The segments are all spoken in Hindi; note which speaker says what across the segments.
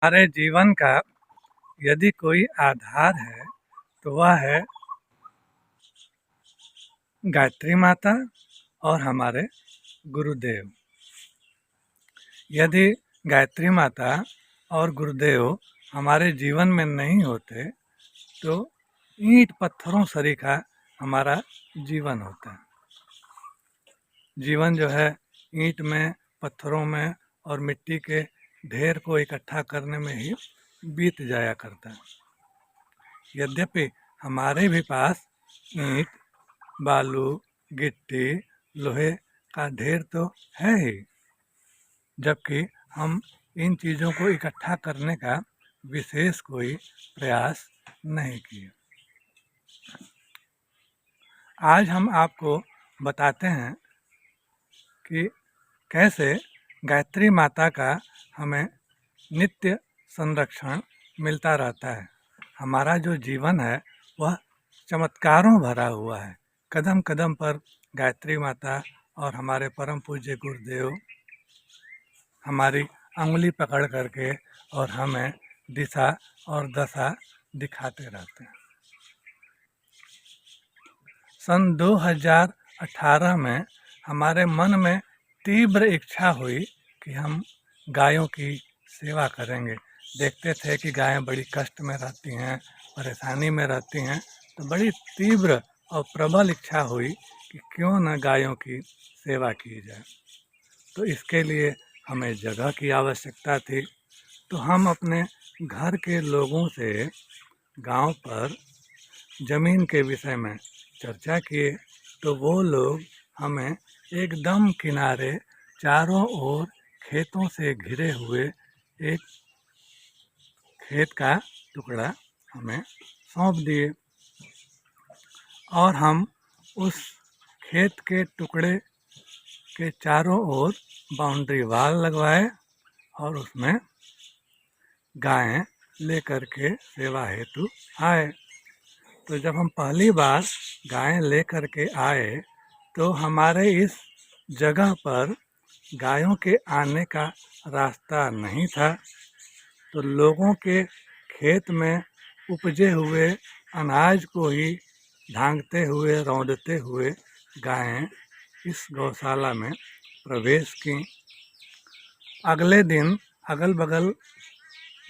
Speaker 1: हमारे जीवन का यदि कोई आधार है तो वह है गायत्री माता और हमारे गुरुदेव। यदि गायत्री माता और गुरुदेव हमारे जीवन में नहीं होते तो ईंट पत्थरों सरीखा हमारा जीवन होता। जीवन जो है ईंट में, पत्थरों में और मिट्टी के ढेर को इकट्ठा करने में ही बीत जाया करता। यद्यपि हमारे भी पास ईंट, बालू, गिट्टी, लोहे का ढेर तो है ही, जबकि हम इन चीज़ों को इकट्ठा करने का विशेष कोई प्रयास नहीं किए। आज हम आपको बताते हैं कि कैसे गायत्री माता का हमें नित्य संरक्षण मिलता रहता है। हमारा जो जीवन है वह चमत्कारों भरा हुआ है। कदम कदम पर गायत्री माता और हमारे परम पूज्य गुरुदेव हमारी अंगुली पकड़ करके और हमें दिशा और दशा दिखाते रहते हैं। सन 2018 में हमारे मन में तीव्र इच्छा हुई कि हम गायों की सेवा करेंगे। देखते थे कि गायें बड़ी कष्ट में रहती हैं, परेशानी में रहती हैं, तो बड़ी तीव्र और प्रबल इच्छा हुई कि क्यों न गायों की सेवा की जाए। तो इसके लिए हमें जगह की आवश्यकता थी। तो हम अपने घर के लोगों से गांव पर ज़मीन के विषय में चर्चा किए, तो वो लोग हमें एकदम किनारे चारों ओर खेतों से घिरे हुए एक खेत का टुकड़ा हमें सौंप दिए और हम उस खेत के टुकड़े के चारों ओर बाउंड्री वाल लगवाए और उसमें गायें लेकर के सेवा हेतु आए। तो जब हम पहली बार गायें लेकर के आए तो हमारे इस जगह पर गायों के आने का रास्ता नहीं था। तो लोगों के खेत में उपजे हुए अनाज को ही ढांकते हुए, रौंदते हुए गायें इस गौशाला में प्रवेश की। अगले दिन अगल बगल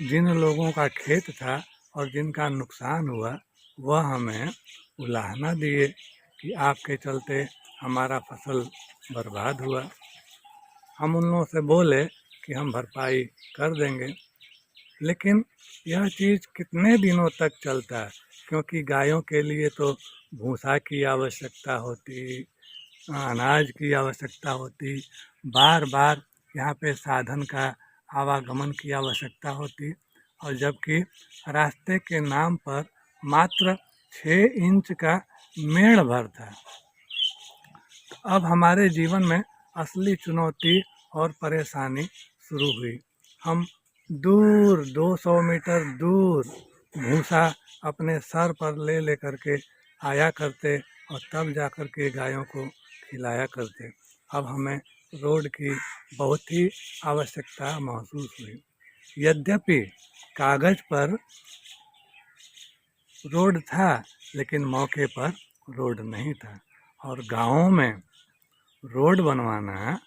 Speaker 1: जिन लोगों का खेत था और जिनका नुकसान हुआ वह हमें उलाहना दिए कि आपके चलते हमारा फसल बर्बाद हुआ। हम उन लोगों से बोले कि हम भरपाई कर देंगे, लेकिन यह चीज़ कितने दिनों तक चलता है, क्योंकि गायों के लिए तो भूसा की आवश्यकता होती, अनाज की आवश्यकता होती, बार बार यहाँ पे साधन का आवागमन की आवश्यकता होती, और जबकि रास्ते के नाम पर मात्र 6 इंच का मेड़ भर था। अब हमारे जीवन में असली चुनौती और परेशानी शुरू हुई। हम दूर 200 मीटर दूर भूसा अपने सर पर ले लेकर के आया करते और तब जा कर के गायों को खिलाया करते। अब हमें रोड की बहुत ही आवश्यकता महसूस हुई। यद्यपि कागज़ पर रोड था, लेकिन मौके पर रोड नहीं था। और गाँवों में रोड बनवाना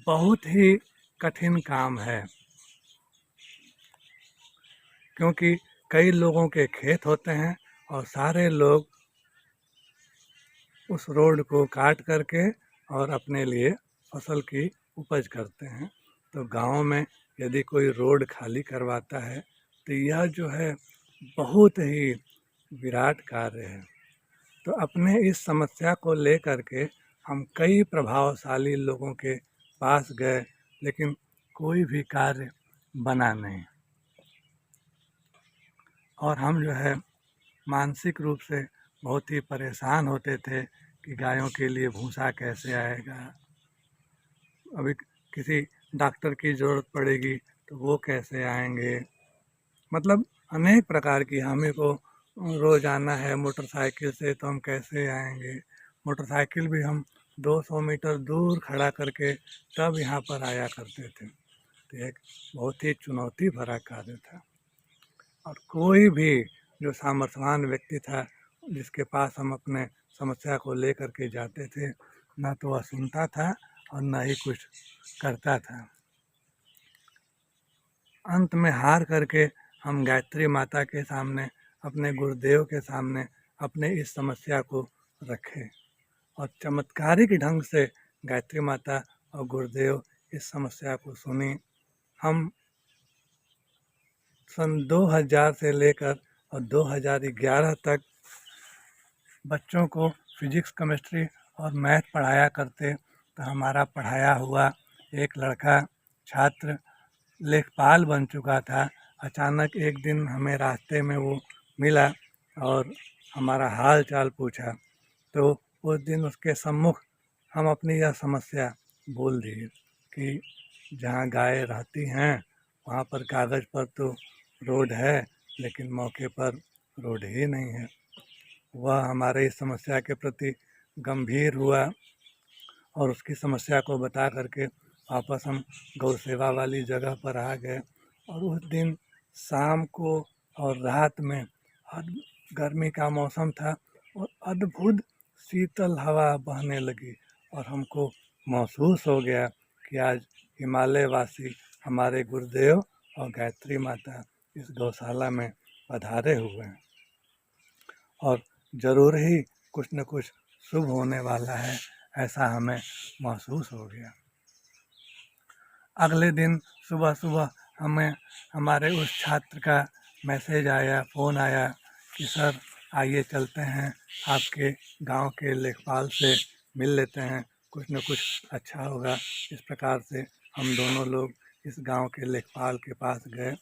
Speaker 1: बहुत ही कठिन काम है, क्योंकि कई लोगों के खेत होते हैं और सारे लोग उस रोड को काट करके और अपने लिए फसल की उपज करते हैं। तो गाँव में यदि कोई रोड खाली करवाता है तो यह जो है बहुत ही विराट कार्य है। तो अपने इस समस्या को लेकर के हम कई प्रभावशाली लोगों के पास गए, लेकिन कोई भी कार्य बना नहीं। और हम जो है मानसिक रूप से बहुत ही परेशान होते थे कि गायों के लिए भूसा कैसे आएगा, अभी किसी डॉक्टर की ज़रूरत पड़ेगी तो वो कैसे आएंगे। मतलब अनेक प्रकार की, हमें को रोज़ाना है मोटरसाइकिल से तो हम कैसे आएंगे। मोटरसाइकिल भी हम 200 मीटर दूर खड़ा करके तब यहाँ पर आया करते थे। तो एक बहुत ही चुनौती भरा कार्य था। और कोई भी जो सामर्थ्यवान व्यक्ति था, जिसके पास हम अपने समस्या को लेकर के जाते थे, ना तो वह सुनता था और ना ही कुछ करता था। अंत में हार करके हम गायत्री माता के सामने, अपने गुरुदेव के सामने अपने इस समस्या को रखे और चमत्कारिक ढंग से गायत्री माता और गुरुदेव इस समस्या को सुनी। हम सन 2000 से लेकर और 2011 तक बच्चों को फिजिक्स, केमिस्ट्री और मैथ पढ़ाया करते। तो हमारा पढ़ाया हुआ एक लड़का छात्र लेखपाल बन चुका था। अचानक एक दिन हमें रास्ते में वो मिला और हमारा हाल चाल पूछा। तो उस दिन उसके सम्मुख हम अपनी यह समस्या बोल दिए कि जहाँ गाय रहती हैं वहाँ पर कागज़ पर तो रोड है, लेकिन मौके पर रोड ही नहीं है। वह हमारे इस समस्या के प्रति गंभीर हुआ और उसकी समस्या को बता करके वापस हम गौ सेवा वाली जगह पर आ गए। और उस दिन शाम को और रात में गर्मी का मौसम था और अद्भुत शीतल हवा बहने लगी और हमको महसूस हो गया कि आज हिमालय वासी हमारे गुरुदेव और गायत्री माता इस गौशाला में पधारे हुए हैं और ज़रूर ही कुछ न कुछ शुभ होने वाला है, ऐसा हमें महसूस हो गया। अगले दिन सुबह सुबह हमें हमारे उस छात्र का मैसेज आया, फ़ोन आया कि सर आइए चलते हैं, आपके गांव के लेखपाल से मिल लेते हैं, कुछ न कुछ अच्छा होगा। इस प्रकार से हम दोनों लोग इस गांव के लेखपाल के पास गए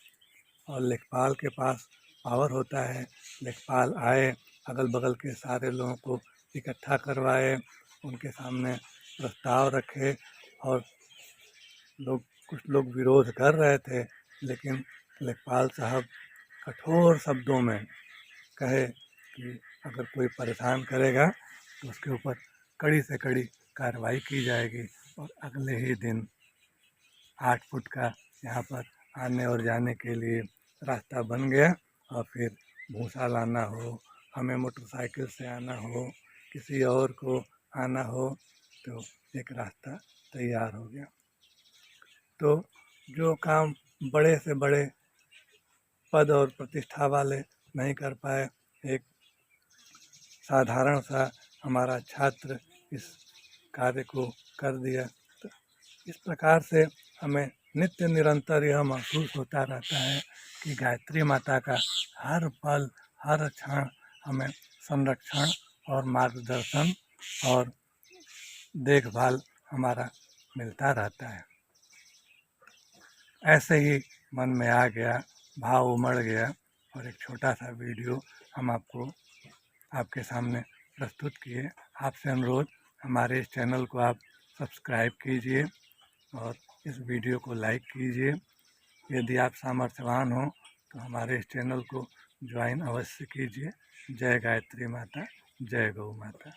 Speaker 1: और लेखपाल के पास पावर होता है। लेखपाल आए, अगल बगल के सारे लोगों को इकट्ठा करवाए, उनके सामने प्रस्ताव रखे और कुछ लोग विरोध कर रहे थे, लेकिन लेखपाल साहब कठोर शब्दों में कहे कि अगर कोई परेशान करेगा तो उसके ऊपर कड़ी से कड़ी कार्रवाई की जाएगी। और अगले ही दिन 8 फुट का यहाँ पर आने और जाने के लिए रास्ता बन गया। और फिर भूसा लाना हो, हमें मोटरसाइकिल से आना हो, किसी और को आना हो, तो एक रास्ता तैयार हो गया। तो जो काम बड़े से बड़े पद और प्रतिष्ठा वाले नहीं कर पाए, एक साधारण सा हमारा छात्र इस कार्य को कर दिया। तो इस प्रकार से हमें नित्य निरंतर यह महसूस होता रहता है कि गायत्री माता का हर पल हर क्षण हमें संरक्षण और मार्गदर्शन और देखभाल हमारा मिलता रहता है। ऐसे ही मन में आ गया, भाव उमड़ गया और एक छोटा सा वीडियो हम आपके सामने प्रस्तुत किए। आपसे अनुरोध, हमारे इस चैनल को आप सब्सक्राइब कीजिए और इस वीडियो को लाइक कीजिए। यदि आप सामर्थ्यवान हो तो हमारे इस चैनल को ज्वाइन अवश्य कीजिए। जय गायत्री माता, जय गौ माता।